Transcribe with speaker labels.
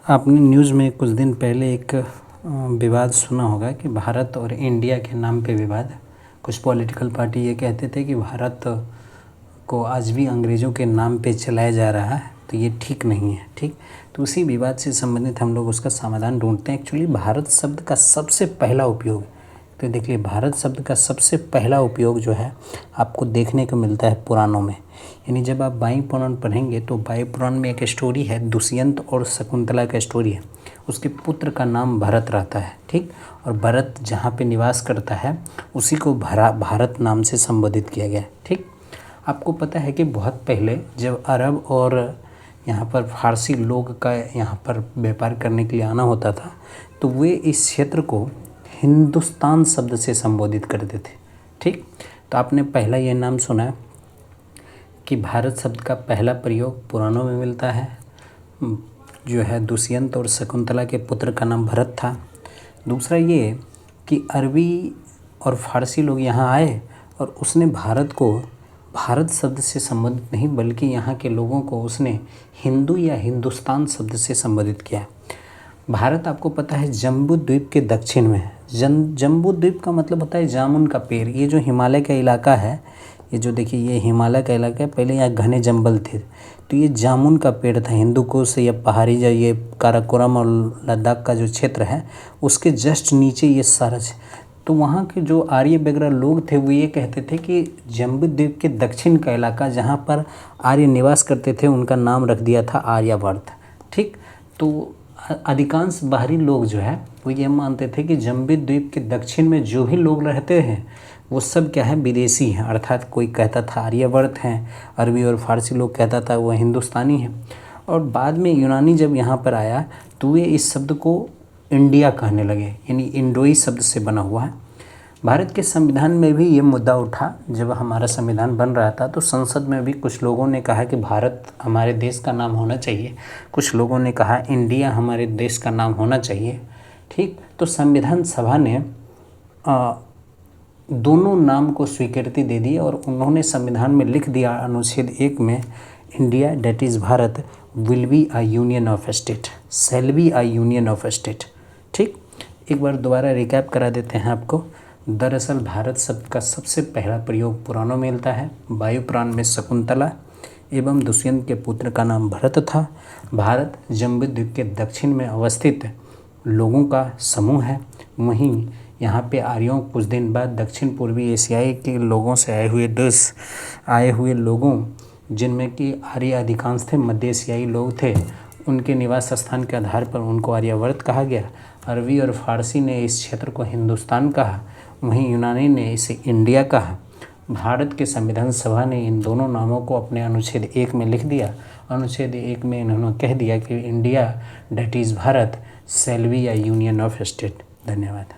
Speaker 1: आपने न्यूज़ में कुछ दिन पहले एक विवाद सुना होगा कि भारत और इंडिया के नाम पे विवाद। कुछ पॉलिटिकल पार्टी ये कहते थे कि भारत को आज भी अंग्रेज़ों के नाम पे चलाया जा रहा है, तो ये ठीक नहीं है। ठीक, तो उसी विवाद से संबंधित हम लोग उसका समाधान ढूंढते हैं। एक्चुअली भारत शब्द का सबसे पहला उपयोग, तो देखिए भारत शब्द का सबसे पहला उपयोग जो है आपको देखने को मिलता है पुराणों में। यानी जब आप वायु पुराण पढ़ेंगे तो वायु पुराण में एक स्टोरी है, दुष्यंत और शकुंतला का स्टोरी है। उसके पुत्र का नाम भरत रहता है। ठीक, और भरत जहाँ पे निवास करता है उसी को भारत नाम से संबोधित किया गया। ठीक, आपको पता है कि बहुत पहले जब अरब और यहाँ पर फारसी लोग का यहाँ पर व्यापार करने के लिए आना होता था, तो वे इस क्षेत्र को हिंदुस्तान शब्द से संबोधित करते थे। ठीक, तो आपने पहला ये नाम सुना है कि भारत शब्द का पहला प्रयोग पुराणों में मिलता है, जो है दुष्यंत और शकुंतला के पुत्र का नाम भरत था। दूसरा ये कि अरबी और फारसी लोग यहाँ आए और उसने भारत को भारत शब्द से संबोधित नहीं बल्कि यहाँ के लोगों को उसने हिंदू या हिंदुस्तान शब्द से संबोधित किया। भारत आपको पता है जम्बू द्वीप के दक्षिण में है। जम्बू द्वीप का मतलब होता है जामुन का पेड़। ये जो हिमालय का इलाका है, ये जो देखिए ये हिमालय का इलाका है, पहले यहाँ घने जंगल थे, तो ये जामुन का पेड़ था। हिंदूकुश या पहाड़ी जो ये काराकोरम और लद्दाख का जो क्षेत्र है उसके जस्ट नीचे ये सारा, तो वहाँ के जो आर्य वगैरह लोग थे वो ये कहते थे कि जम्बू द्वीप के दक्षिण का इलाका जहाँ पर आर्य निवास करते थे उनका नाम रख दिया था आर्यावर्त। ठीक, तो अधिकांश बाहरी लोग जो है वो ये मानते थे कि जम्बू द्वीप के दक्षिण में जो भी लोग रहते हैं वो सब क्या है, विदेशी हैं। अर्थात कोई कहता था आर्यावर्त हैं, अरबी और फारसी लोग कहता था वो हिंदुस्तानी हैं। और बाद में यूनानी जब यहाँ पर आया तो वे इस शब्द को इंडिया कहने लगे, यानी इंडोई शब्द से बना हुआ है। भारत के संविधान में भी ये मुद्दा उठा। जब हमारा संविधान बन रहा था तो संसद में भी कुछ लोगों ने कहा कि भारत हमारे देश का नाम होना चाहिए, कुछ लोगों ने कहा इंडिया हमारे देश का नाम होना चाहिए। ठीक, तो संविधान सभा ने दोनों नाम को स्वीकृति दे दी और उन्होंने संविधान में लिख दिया अनुच्छेद 1 में, India that is Bharat will be a union of state, shall be a union of state. ठीक, एक बार दोबारा रिकैप करा देते हैं आपको। दरअसल भारत शब्द का सबसे पहला प्रयोग पुराणों में मिलता है। वायु पुराण में शकुंतला एवं दुष्यंत के पुत्र का नाम भरत था। भारत जम्बू द्वीप के दक्षिण में अवस्थित लोगों का समूह है। वहीं यहाँ पे आर्यों कुछ दिन बाद दक्षिण पूर्वी एशियाई के लोगों से आए हुए लोगों, जिनमें कि आर्य अधिकांश थे, मध्य एशियाई लोग थे, उनके निवास स्थान के आधार पर उनको आर्यावर्त कहा गया। अरबी और फारसी ने इस क्षेत्र को हिंदुस्तान कहा, वहीं यूनानी ने इसे इंडिया कहा। भारत के संविधान सभा ने इन दोनों नामों को अपने अनुच्छेद 1 में लिख दिया। अनुच्छेद 1 में इन्होंने कह दिया कि India that is Bharat shall be a union of state. धन्यवाद।